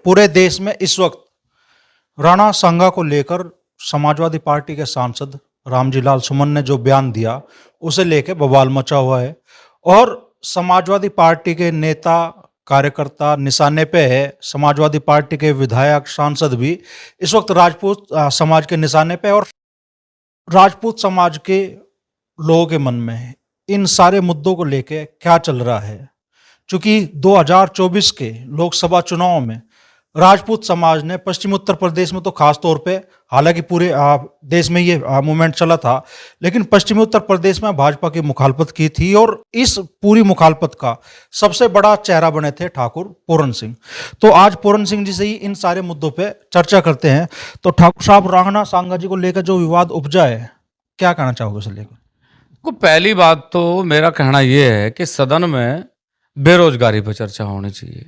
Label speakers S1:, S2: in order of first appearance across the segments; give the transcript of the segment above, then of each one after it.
S1: पूरे देश में इस वक्त राणा सांगा को लेकर समाजवादी पार्टी के सांसद रामजी लाल सुमन ने जो बयान दिया उसे लेकर बवाल मचा हुआ है और समाजवादी पार्टी के नेता कार्यकर्ता निशाने पे है। समाजवादी पार्टी के विधायक सांसद भी इस वक्त राजपूत समाज के निशाने पे और राजपूत समाज के लोगों के मन में है। इन सारे मुद्दों को लेके क्या चल रहा है, चूंकि 2024 के लोकसभा चुनाव में राजपूत समाज ने पश्चिमी उत्तर प्रदेश में तो खास तौर पे, हालांकि पूरे देश में ये मूवमेंट चला था, लेकिन पश्चिमी उत्तर प्रदेश में भाजपा की मुखालफत की थी और इस पूरी मुखालफत का सबसे बड़ा चेहरा बने थे ठाकुर पूरन सिंह। तो आज पूरन सिंह जी से ही इन सारे मुद्दों पे चर्चा करते हैं। तो ठाकुर साहब, राणा सांगा जी को लेकर जो विवाद उपजा है, क्या कहना चाहोगे उसे लेकर?
S2: को पहली बात तो मेरा कहना यह है कि सदन में बेरोजगारी पर चर्चा होनी चाहिए,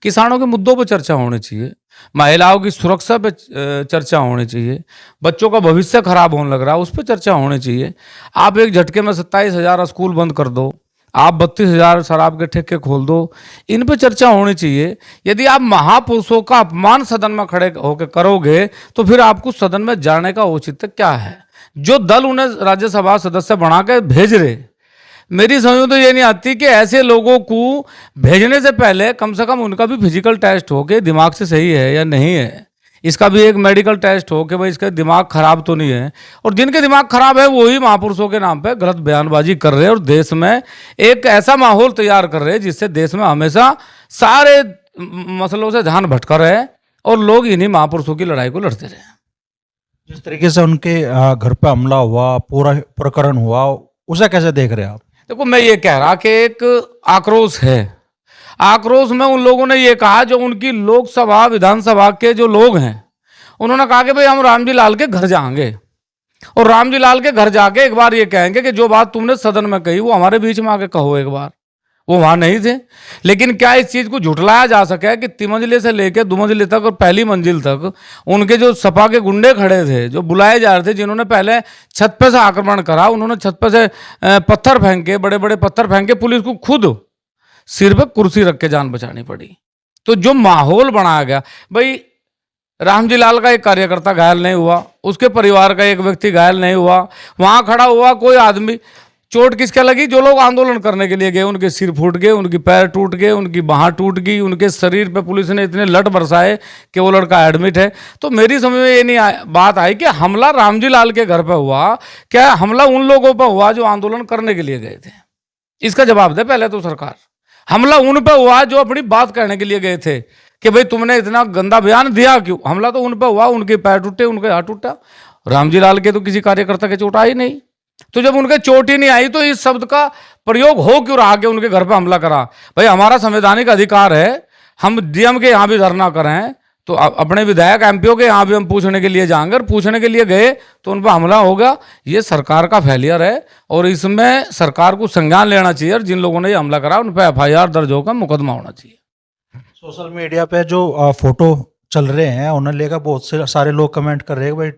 S2: किसानों के मुद्दों पर चर्चा होनी चाहिए, महिलाओं की सुरक्षा पे चर्चा होनी चाहिए, बच्चों का भविष्य खराब होने लग रहा है उस पर चर्चा होनी चाहिए। आप एक झटके में 27,000 स्कूल बंद कर दो, आप 32,000 शराब के ठेके खोल दो, इन पे चर्चा होनी चाहिए। यदि आप महापुरुषों का अपमान सदन में खड़े होकर करोगे तो फिर आपको सदन में जाने का औचित्य क्या है? जो दल उन्हें राज्यसभा सदस्य बना के भेज रहे, मेरी समझ तो ये नहीं आती कि ऐसे लोगों को भेजने से पहले कम से कम उनका भी फिजिकल टेस्ट हो कि दिमाग से सही है या नहीं है, इसका भी एक मेडिकल टेस्ट हो कि भाई इसका दिमाग खराब तो नहीं है। और जिनके दिमाग खराब है वही महापुरुषों के नाम पे गलत बयानबाजी कर रहे हैं और देश में एक ऐसा माहौल तैयार कर रहे हैं जिससे देश में हमेशा सारे मसलों से ध्यान भटका रहे और लोग इन्हीं महापुरुषों की लड़ाई को लड़ते रहे।
S1: जिस तरीके से उनके घर पे हमला हुआ, पूरा प्रकरण हुआ, उसे कैसे देख रहे हैं आप?
S2: देखो, मैं ये कह रहा कि एक आक्रोश है, आक्रोश में उन लोगों ने ये कहा जो उनकी लोकसभा विधानसभा के जो लोग हैं उन्होंने कहा कि भाई हम रामजी लाल के घर जाएंगे और रामजी लाल के घर जाके एक बार ये कहेंगे कि जो बात तुमने सदन में कही वो हमारे बीच में आके कहो एक बार। वो वहां नहीं थे, लेकिन क्या इस चीज को झुठलाया जा सके कि तिमंजिले से लेकर दुमंजिले तक और पहली मंजिल तक उनके जो सपा के गुंडे खड़े थे, जो बुलाए जा रहे थे, जिन्होंने पहले छत पे से आक्रमण करा, उन्होंने छत पे से पत्थर फेंके, बड़े बड़े पत्थर फेंके, पुलिस को खुद सिर पे कुर्सी रख के जान बचानी पड़ी। तो जो माहौल बनाया गया, भाई रामजी लाल का एक कार्यकर्ता घायल नहीं हुआ, उसके परिवार का एक व्यक्ति घायल नहीं हुआ, वहां खड़ा हुआ कोई आदमी, चोट किसके लगी? जो लोग आंदोलन करने के लिए गए उनके सिर फूट गए, उनकी पैर टूट गए, उनकी बाह टूट गई, उनके शरीर पे पुलिस ने इतने लट बरसाए कि वो लड़का एडमिट है। तो मेरी समझ में ये नहीं बात आई कि हमला रामजी लाल के घर पे हुआ, क्या हमला उन लोगों पर हुआ जो आंदोलन करने के लिए गए थे? इसका जवाब दे पहले तो सरकार। हमला उन पर हुआ जो अपनी बात कहने के लिए गए थे कि भाई तुमने इतना गंदा बयान दिया क्यों? हमला तो उन पर हुआ, उनके पैर टूटे, उनके हाथ टूटा। रामजी लाल के तो किसी कार्यकर्ता के चोट आई नहीं, तो जब उनके चोट ही नहीं आई तो इस शब्द का प्रयोग हो क्यों रहा कि उनके घर पर हमला करा? भाई हमारा संवैधानिक अधिकार है, हम डीएम के यहाँ भी धरना करें, तो अपने विधायक एमपीओ के यहाँ भी हम पूछने के लिए जाएंगे, और पूछने के लिए गए तो उन पर हमला होगा। ये सरकार का फेलियर है और इसमें सरकार को संज्ञान लेना चाहिए और जिन लोगों ने ये हमला करा उन पर एफआईआर दर्ज होकर मुकदमा होना चाहिए।
S1: सोशल मीडिया पे जो फोटो चल रहे हैं उन्हें लेकर बहुत से सारे लोग कमेंट कर रहे हैं, भाई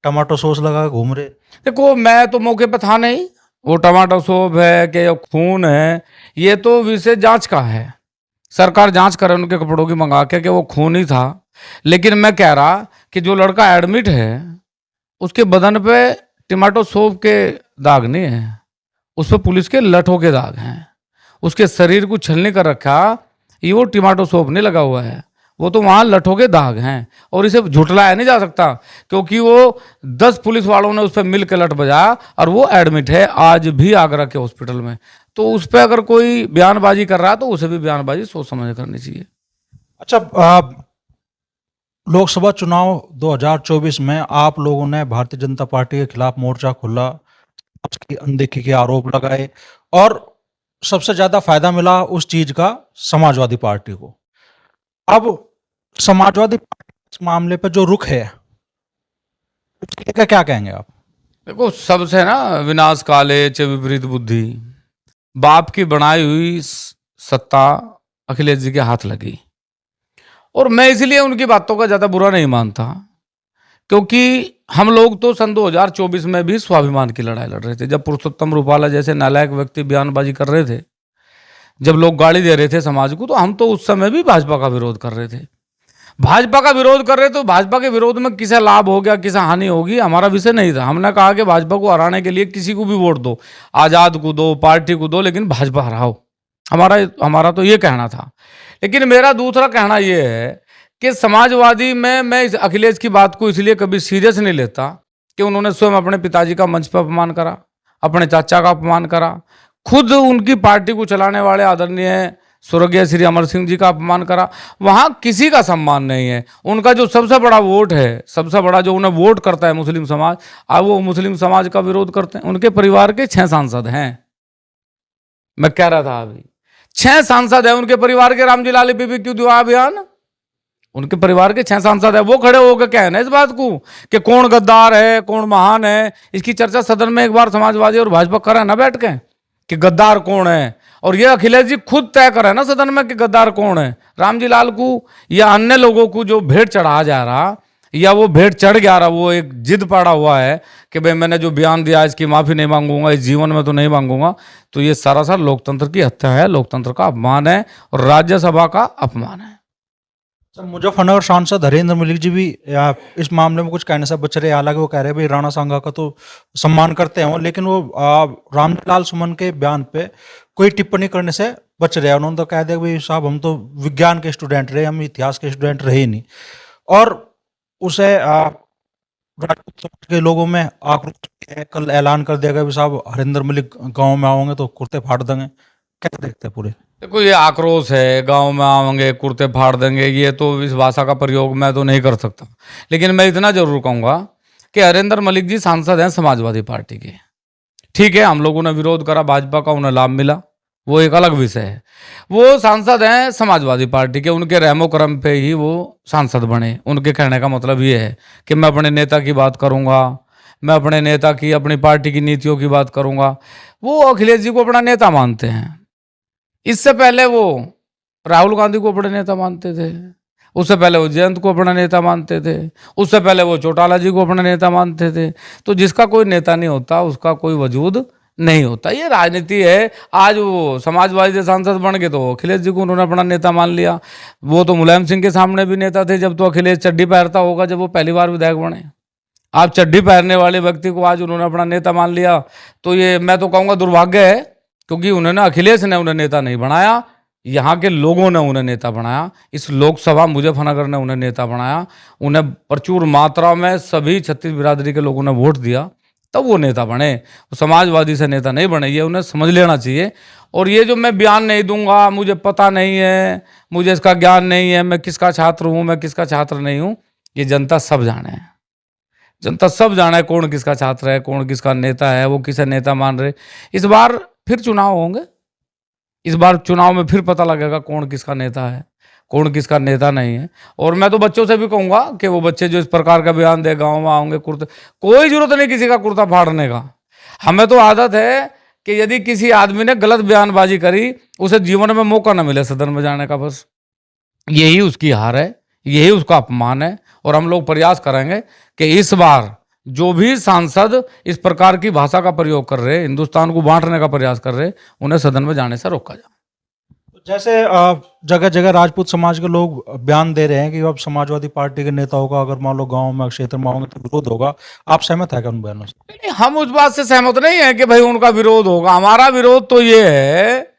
S1: टमाटो सॉस लगा घूम रहे।
S2: देखो, मैं तो मौके पर था नहीं, वो टमाटो सॉस है कि खून है, ये तो विशेष जांच का है, सरकार जांच करे उनके कपड़ों की मंगा के कि वो खून ही था। लेकिन मैं कह रहा कि जो लड़का एडमिट है उसके बदन पे टमाटो सॉस के दाग नहीं है, उस पर पुलिस के लठों के दाग हैं, उसके शरीर को छलनी कर रखा, ये वो टमाटो सॉस नहीं लगा हुआ है, वो तो वहां लठों के दाग हैं। और इसे झुठलाया नहीं जा सकता क्योंकि वो 10 पुलिस वालों ने उस पर मिल के लठ बजाया और वो एडमिट है आज भी आगरा के हॉस्पिटल में। तो उस पर अगर कोई बयानबाजी कर रहा है तो उसे भी बयानबाजी सोच समझ करनी चाहिए।
S1: अच्छा, लोकसभा चुनाव 2024 में आप लोगों ने भारतीय जनता पार्टी के खिलाफ मोर्चा खोला, उसकी अनदेखी के आरोप लगाए और सबसे ज्यादा फायदा मिला उस चीज का समाजवादी पार्टी को। अब समाजवादी पार्टी इस मामले पर जो रुख है उसके क्या कहेंगे आप?
S2: देखो, सबसे ना विनाश काले च विपरीत बुद्धि, बाप की बनाई हुई सत्ता अखिलेश जी के हाथ लगी। और मैं इसलिए उनकी बातों का ज्यादा बुरा नहीं मानता क्योंकि हम लोग तो सन 2024 में भी स्वाभिमान की लड़ाई लड़ रहे थे। जब पुरुषोत्तम रूपाला जैसे नालायक व्यक्ति बयानबाजी कर रहे थे, जब लोग गाली दे रहे थे समाज को, तो हम तो उस समय भी भाजपा का विरोध कर रहे थे। भाजपा का विरोध कर रहे तो भाजपा के विरोध में किसे लाभ हो गया, किसे हानि होगी, हमारा विषय नहीं था। हमने कहा कि भाजपा को हराने के लिए किसी को भी वोट दो, आजाद को दो, पार्टी को दो, लेकिन भाजपा हराओ। हमारा तो ये कहना था। लेकिन मेरा दूसरा कहना ये है कि समाजवादी में मैं इस अखिलेश की बात को इसलिए कभी सीरियस नहीं लेता कि उन्होंने स्वयं अपने पिताजी का मंच पर अपमान करा, अपने चाचा का अपमान करा, खुद उनकी पार्टी को चलाने वाले आदरणीय स्वर्गीय श्री अमर सिंह जी का अपमान करा। वहां किसी का सम्मान नहीं है। उनका जो सबसे बड़ा वोट है, सबसे बड़ा जो उन्हें वोट करता है मुस्लिम समाज, अब वो मुस्लिम समाज का विरोध करते हैं। उनके परिवार के 6 सांसद हैं, मैं कह रहा था अभी 6 सांसद है उनके परिवार के। रामजी लाल पे भी क्यों दिया अभियान? उनके परिवार के 6 सांसद है, वो खड़े होकर कह ना इस बात को कि कौन गद्दार है, कौन महान है। इसकी चर्चा सदन में एक बार समाजवादी और भाजपा करे ना बैठ के कि गद्दार कौन है, और ये अखिलेश जी खुद तय करे ना सदन में कि गद्दार कौन है। रामजी लाल को या अन्य लोगों को जो भेंट चढ़ा जा रहा, या वो भेंट चढ़ गया रहा, वो एक जिद पड़ा हुआ है कि भाई मैंने जो बयान दिया इसकी माफी नहीं मांगूंगा, इस जीवन में तो नहीं मांगूंगा, तो ये सरासर लोकतंत्र की हत्या है, लोकतंत्र का अपमान है और राज्यसभा का अपमान है।
S1: सर, मुजफ्फरनगर सांसद हरेंद्र मलिक जी भी इस मामले में कुछ कहने से बच रहे। हालांकि वो कह रहे हैं भाई राणा सांगा का तो सम्मान करते हैं, लेकिन वो रामलाल सुमन के बयान पे कोई टिप्पणी करने से बच रहे हैं। उन्होंने तो कह दिया भाई साहब हम तो विज्ञान के स्टूडेंट रहे, हम इतिहास के स्टूडेंट रहे ही नहीं। और उसे राजपूत समाज के लोगों में आक्रोश है। कल ऐलान कर दिया गया भाई साहब हरेंद्र मलिक गाँव में आओगे तो कुर्ते फाड़ देंगे। कैसे देखते हैं पूरे?
S2: देखो, ये आक्रोश है, गांव में आएंगे कुर्ते फाड़ देंगे, ये तो इस भाषा का प्रयोग मैं तो नहीं कर सकता। लेकिन मैं इतना जरूर कहूंगा कि हरेंद्र मलिक जी सांसद हैं समाजवादी पार्टी के। ठीक है, हम लोगों ने विरोध करा, भाजपा का उन्हें लाभ मिला, वो एक अलग विषय है। वो सांसद हैं समाजवादी पार्टी के, उनके रहमो करम पे ही वो सांसद बने। उनके कहने का मतलब ये है कि मैं अपने नेता की बात करूंगा, मैं अपने नेता की, अपनी पार्टी की नीतियों की बात करूंगा। वो अखिलेश जी को अपना नेता मानते हैं। इससे पहले वो राहुल गांधी को अपने नेता मानते थे, उससे पहले वो जयंत को अपना नेता मानते थे, उससे पहले वो चौटाला जी को अपना नेता मानते थे। तो जिसका कोई नेता नहीं होता उसका कोई वजूद नहीं होता, ये राजनीति है। आज वो समाजवादी से सांसद बन गए तो अखिलेश जी को उन्होंने अपना नेता मान लिया। वो तो मुलायम सिंह के सामने भी नेता थे जब तो अखिलेश चड्डी पहनता होगा, जब वो पहली बार विधायक बने। आप चड्डी पहनने वाले व्यक्ति को आज उन्होंने अपना नेता मान लिया, तो ये मैं तो कहूँगा दुर्भाग्य है, क्योंकि उन्होंने, अखिलेश ने उन्हें नेता नहीं बनाया, यहाँ के लोगों ने उन्हें नेता बनाया। इस लोकसभा मुजफ्फरनगर ने उन्हें नेता बनाया। उन्हें प्रचुर मात्रा में सभी छत्तीस बिरादरी के लोगों ने वोट दिया, तब वो नेता बने। वो समाजवादी से नेता नहीं बने, ये उन्हें समझ लेना चाहिए। और ये जो मैं बयान नहीं दूंगा, मुझे पता नहीं है, मुझे इसका ज्ञान नहीं है, मैं किसका छात्र हूँ, मैं किसका छात्र नहीं हूँ, ये जनता सब जाने। जनता सब जाने कौन किसका छात्र है, कौन किसका नेता है, वो किसे नेता मान रहे। इस बार फिर चुनाव होंगे, इस बार चुनाव में फिर पता लगेगा कौन किसका नेता है, कौन किसका नेता नहीं है। और मैं तो बच्चों से भी कहूंगा कि वो बच्चे जो इस प्रकार का बयान दे, गांव में आओगे कुर्ते, कोई जरूरत नहीं किसी का कुर्ता फाड़ने का। हमें तो आदत है कि यदि किसी आदमी ने गलत बयानबाजी करी, उसे जीवन में मौका न मिले सदन में जाने का, बस यही उसकी हार है, यही उसका अपमान है। और हम लोग प्रयास करेंगे कि इस बार जो भी सांसद इस प्रकार की भाषा का प्रयोग कर रहे, हिंदुस्तान को बांटने का प्रयास कर रहे, उन्हें सदन में जाने से रोका जाए।
S1: जैसे जगह जगह राजपूत समाज के लोग बयान दे रहे हैं कि अब समाजवादी पार्टी के नेताओं का अगर मान लो गांव में क्षेत्र में होंगे तो विरोध होगा, आप सहमत है क्या उन बयानों से?
S2: नहीं, हम उस बात से सहमत नहीं है कि भाई उनका विरोध होगा। हमारा विरोध तो ये है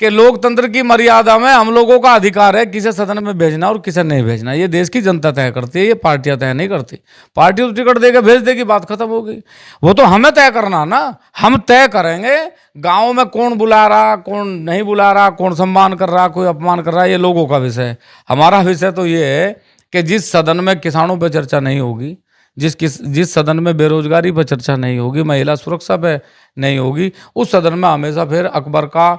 S2: कि लोकतंत्र की मर्यादा में हम लोगों का अधिकार है किसे सदन में भेजना और किसे नहीं भेजना। ये देश की जनता तय करती है, ये पार्टियां तय नहीं करती। पार्टी तो टिकट देके भेज देगी, बात खत्म हो गई। वो तो हमें तय करना ना, हम तय करेंगे गांव में कौन बुला रहा, कौन नहीं बुला रहा, कौन सम्मान कर रहा, कोई अपमान कर रहा है, ये लोगों का विषय है। हमारा विषय तो ये है कि जिस सदन में किसानों पर चर्चा नहीं होगी, जिस सदन में बेरोजगारी पर चर्चा नहीं होगी, महिला सुरक्षा पे नहीं होगी, उस सदन में हमेशा फिर अकबर का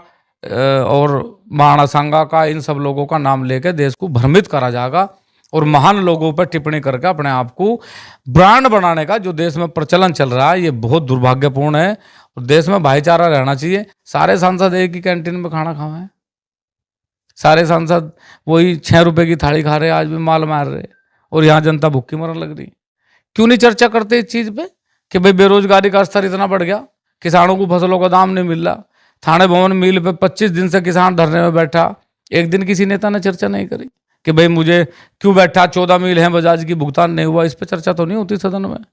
S2: और महाराणा सांगा का, इन सब लोगों का नाम लेकर देश को भ्रमित करा जाएगा। और महान लोगों पर टिप्पणी करके अपने आप को ब्रांड बनाने का जो देश में प्रचलन चल रहा है, ये बहुत दुर्भाग्यपूर्ण है। और देश में भाईचारा रहना चाहिए। सारे सांसद एक ही कैंटीन में खाना खाए हैं, सारे सांसद वही 6 रुपए की थाली खा रहे, आज भी माल मार रहे, और यहाँ जनता भूखी मरने लग रही। क्यों नहीं चर्चा करते इस चीज़ पे कि भाई बेरोजगारी का स्तर इतना बढ़ गया, किसानों को फसलों का दाम नहीं मिल रहा, थाने भवन मिल पे 25 दिन से किसान धरने में बैठा, एक दिन किसी नेता ने चर्चा नहीं करी। कि भाई मुझे क्यों बैठा, 14 मील है बजाज की, भुगतान नहीं हुआ, इस पे चर्चा तो नहीं होती सदन में।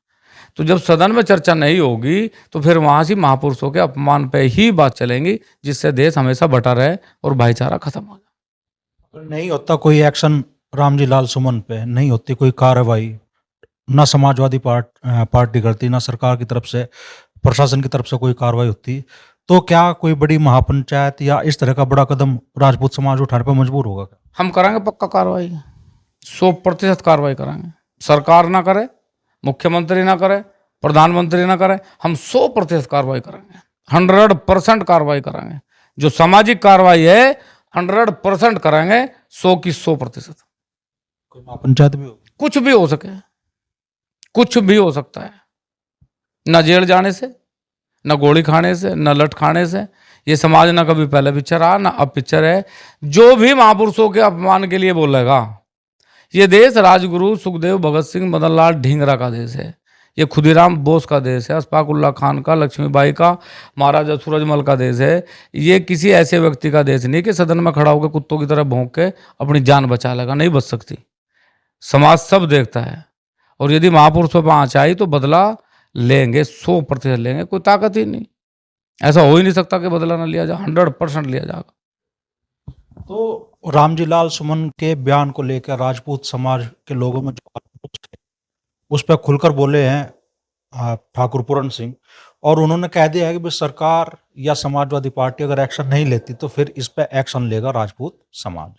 S2: तो जब सदन में चर्चा नहीं होगी तो फिर वहां से महापुरुषों के अपमान पे ही बात चलेंगी, जिससे देश हमेशा बटा रहे और भाईचारा खत्म हो जाए।
S1: नहीं होता कोई एक्शन रामजी लाल सुमन पे, नहीं होती कोई कार्रवाई, ना समाजवादी पार्टी करती, ना सरकार की तरफ से, प्रशासन की तरफ से कोई कार्रवाई होती, तो क्या कोई बड़ी महापंचायत या इस तरह का बड़ा कदम राजपूत समाज उठाने पर मजबूर होगा क्या?
S2: हम करांगे पक्का कार्रवाई, 100% कार्रवाई करांगे। सरकार ना करे, मुख्यमंत्री ना करे, प्रधानमंत्री ना करे, हम 100% कार्रवाई करेंगे, 100% कार्रवाई करेंगे। जो सामाजिक कार्रवाई है 100% करेंगे, 100 की 100%।
S1: कोई महापंचायत भी होगी?
S2: कुछ भी हो सके, कुछ भी हो सकता है, न जेल जाने से, न गोली खाने से, न लठ खाने से। ये समाज ना कभी पहले पिक्चर रहा, ना अब पिक्चर है। जो भी महापुरुषों के अपमान के लिए बोलेगा, ये देश राजगुरु सुखदेव, भगत सिंह, मदन लाल ढींगरा का देश है, ये खुदीराम बोस का देश है, अशफाक उल्लाह खान का, लक्ष्मीबाई का, महाराजा सूरजमल का देश है। ये किसी ऐसे व्यक्ति का देश नहीं कि सदन में खड़ा होकर कुत्तों की तरह भौंक के अपनी जान बचा लेगा, नहीं बच सकती। समाज सब देखता है, और यदि महापुरुषों पर आँच आई तो बदला लेंगे, 100% लेंगे, कोई ताकत ही नहीं। ऐसा हो ही नहीं सकता कि बदला ना लिया जाए, 100% लिया जाएगा।
S1: तो रामजी लाल सुमन के बयान को लेकर राजपूत समाज के लोगों में जो आक्रोश है, उस पर खुलकर बोले हैं ठाकुर पूरन सिंह, और उन्होंने कह दिया है कि भाई सरकार या समाजवादी पार्टी अगर एक्शन नहीं लेती तो फिर इस पे एक्शन लेगा राजपूत समाज।